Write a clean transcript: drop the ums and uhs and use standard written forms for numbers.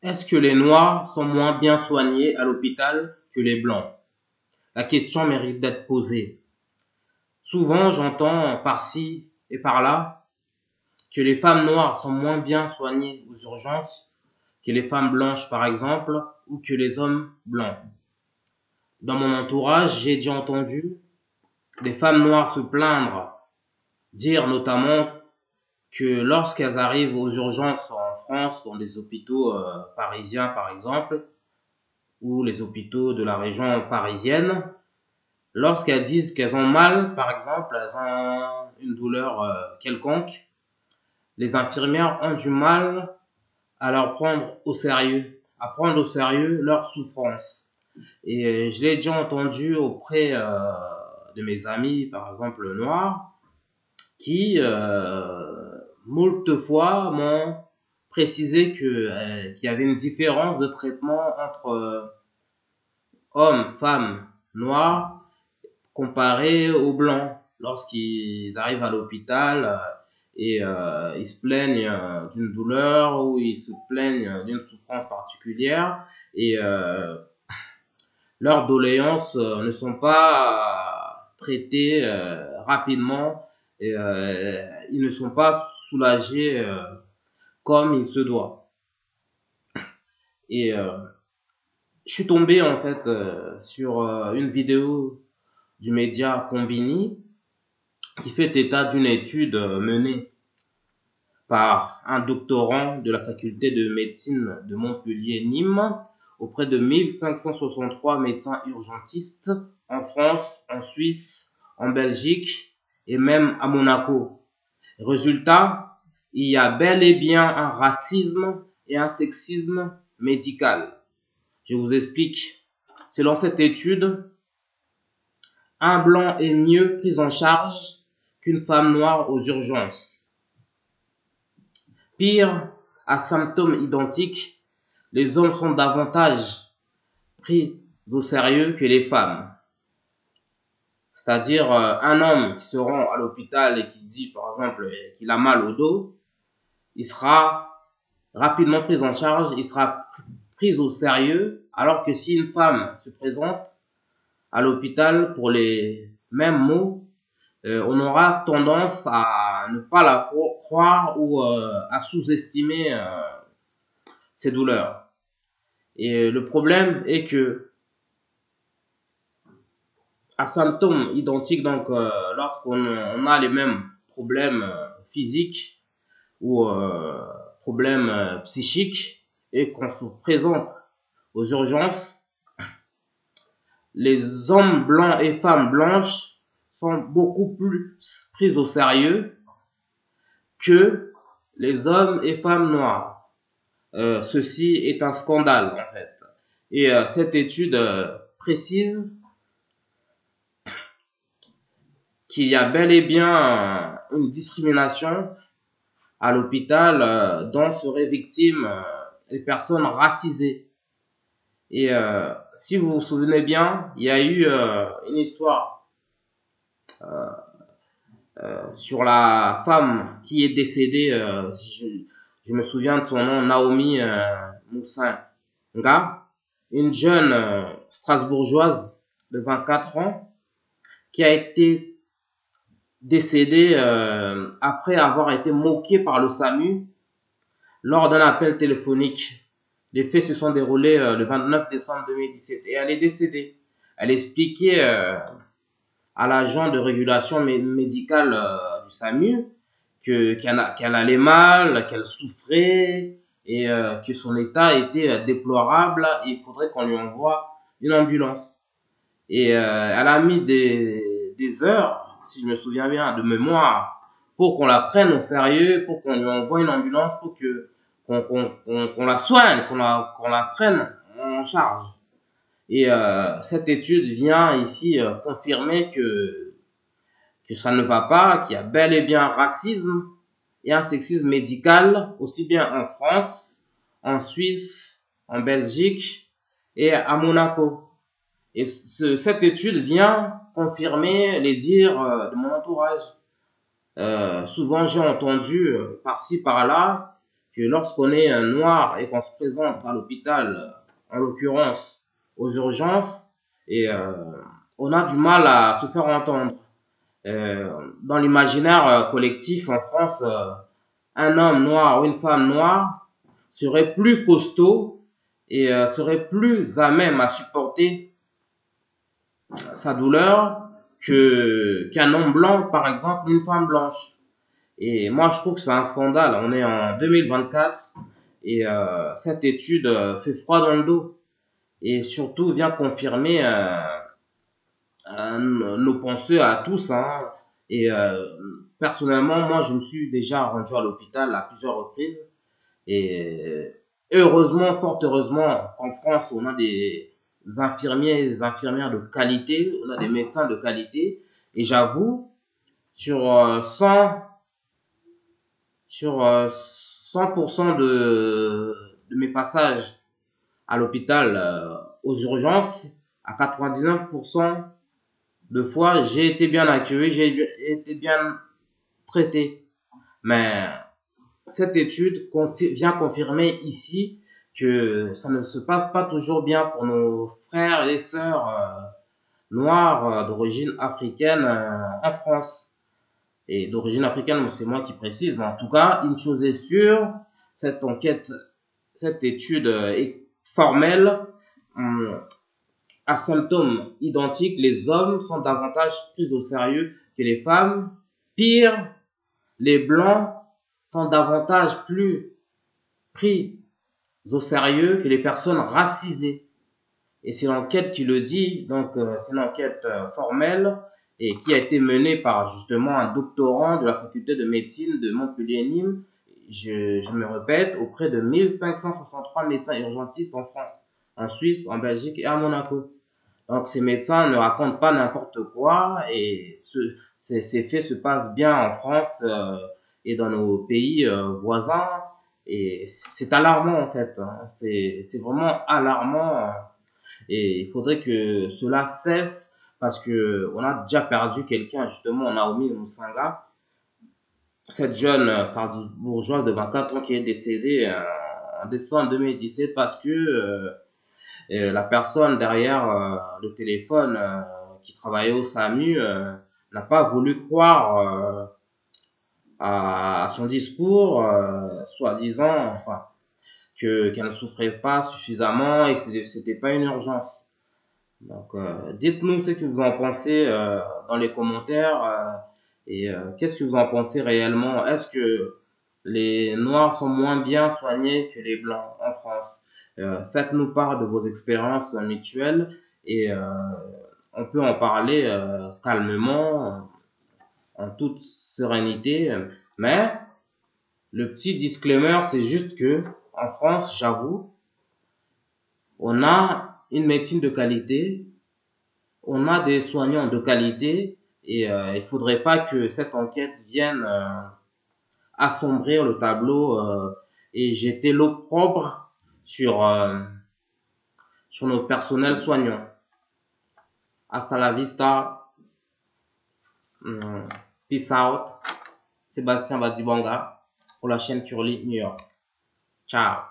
Est-ce que les Noirs sont moins bien soignés à l'hôpital que les Blancs? La question mérite d'être posée. Souvent, j'entends par-ci et par-là que les femmes noires sont moins bien soignées aux urgences que les femmes blanches, par exemple, ou que les hommes blancs. Dans mon entourage, j'ai déjà entendu des femmes noires se plaindre, dire notamment que lorsqu'elles arrivent aux urgences en France, dans des hôpitaux parisiens, par exemple, ou les hôpitaux de la région parisienne, lorsqu'elles disent qu'elles ont mal, par exemple, elles ont une douleur quelconque, les infirmières ont du mal à leur prendre au sérieux, à prendre au sérieux leur souffrance. Et je l'ai déjà entendu auprès de mes amis, par exemple noirs, qui moult fois m'ont précisé qu'il y avait une différence de traitement entre hommes, femmes, noirs comparé aux blancs lorsqu'ils arrivent à l'hôpital et ils se plaignent d'une douleur ou ils se plaignent d'une souffrance particulière et leurs doléances ne sont pas traitées rapidement et ils ne sont pas soulagés comme il se doit. Et je suis tombé en fait sur une vidéo du média Combini qui fait état d'une étude menée par un doctorant de la faculté de médecine de Montpellier-Nîmes auprès de 1563 médecins urgentistes en France, en Suisse, en Belgique et même à Monaco. Résultat, il y a bel et bien un racisme et un sexisme médical. Je vous explique. Selon cette étude, un blanc est mieux pris en charge qu'une femme noire aux urgences. Pire, à symptômes identiques, les hommes sont davantage pris au sérieux que les femmes. C'est-à-dire, un homme qui se rend à l'hôpital et qui dit, par exemple, qu'il a mal au dos, il sera rapidement pris en charge, il sera pris au sérieux, alors que si une femme se présente à l'hôpital pour les mêmes maux, on aura tendance à ne pas la croire ou à sous-estimer ses douleurs. Et le problème est que à symptômes identiques, donc lorsqu'on a les mêmes problèmes physiques ou problèmes psychiques et qu'on se présente aux urgences, les hommes blancs et femmes blanches sont beaucoup plus pris au sérieux que les hommes et femmes noirs. Ceci est un scandale en fait. Et cette étude précise qu'il y a bel et bien une discrimination à l'hôpital dont seraient victimes les personnes racisées. Et si vous vous souvenez bien, il y a eu une histoire sur la femme qui est décédée, si je me souviens de son nom, Naomi Musinga, une jeune strasbourgeoise de 24 ans qui a été décédée après avoir été moquée par le SAMU lors d'un appel téléphonique. Les faits se sont déroulés le 29 décembre 2017 et elle est décédée. Elle expliquait à l'agent de régulation médicale du SAMU qu'elle allait mal, qu'elle souffrait et que son état était déplorable et il faudrait qu'on lui envoie une ambulance. Et elle a mis des heures, si je me souviens bien, de mémoire pour qu'on la prenne au sérieux, pour qu'on lui envoie une ambulance, pour qu'on la soigne, qu'on la prenne en charge. Et cette étude vient ici confirmer que ça ne va pas, qu'il y a bel et bien un racisme et un sexisme médical, aussi bien en France, en Suisse, en Belgique et à Monaco. Et cette étude vient confirmer les dires de mon entourage. Souvent, j'ai entendu par-ci, par-là, que lorsqu'on est un noir et qu'on se présente à l'hôpital, en l'occurrence aux urgences, et on a du mal à se faire entendre. Dans l'imaginaire collectif en France, un homme noir ou une femme noire serait plus costaud et serait plus à même à supporter sa douleur qu'un homme blanc, par exemple, une femme blanche. Et moi, je trouve que c'est un scandale. On est en 2024 et cette étude fait froid dans le dos et surtout vient confirmer nos pensées à tous. Hein. Et personnellement, moi, je me suis déjà rendu à l'hôpital à plusieurs reprises. Et heureusement, fort heureusement, qu'en France, on a des infirmiers et des infirmières de qualité, on a des médecins de qualité. Et j'avoue, sur 100% de mes passages à l'hôpital, aux urgences, à 99% de fois, j'ai été bien accueilli, j'ai été bien traité. Mais cette étude vient confirmer ici que ça ne se passe pas toujours bien pour nos frères et sœurs noirs d'origine africaine en France. Et d'origine africaine, c'est moi qui précise, mais en tout cas, une chose est sûre, cette enquête, cette étude est formelle. À symptômes identiques, les hommes sont davantage pris au sérieux que les femmes. Pire, les blancs sont davantage plus pris au sérieux que les personnes racisées. Et c'est l'enquête qui le dit, donc c'est une enquête formelle et qui a été menée par justement un doctorant de la faculté de médecine de Montpellier-Nîmes, je me répète, auprès de 1563 médecins urgentistes en France, en Suisse, en Belgique et à Monaco. Donc ces médecins ne racontent pas n'importe quoi et ces faits se passent bien en France et dans nos pays voisins et c'est alarmant en fait. Hein. C'est vraiment alarmant et il faudrait que cela cesse parce que on a déjà perdu quelqu'un justement, Naomi Moussanga, cette jeune strasbourgeoise de 24 ans qui est décédée en décembre 2017 parce que la personne derrière le téléphone qui travaillait au SAMU n'a pas voulu croire à son discours, soi-disant, enfin, qu'elle ne souffrait pas suffisamment et que c'était pas une urgence. Donc, dites-nous ce que vous en pensez dans les commentaires et qu'est-ce que vous en pensez réellement. Est-ce que les Noirs sont moins bien soignés que les Blancs en France? Faites-nous part de vos expériences mutuelles et on peut en parler calmement, en toute sérénité. Mais le petit disclaimer, c'est juste que en France, j'avoue, on a une médecine de qualité, on a des soignants de qualité et il faudrait pas que cette enquête vienne assombrir le tableau et jeter l'opprobre sur nos personnels soignants. Hasta la vista. Peace out. Sébastien Badibanga pour la chaîne Curly New York. Ciao.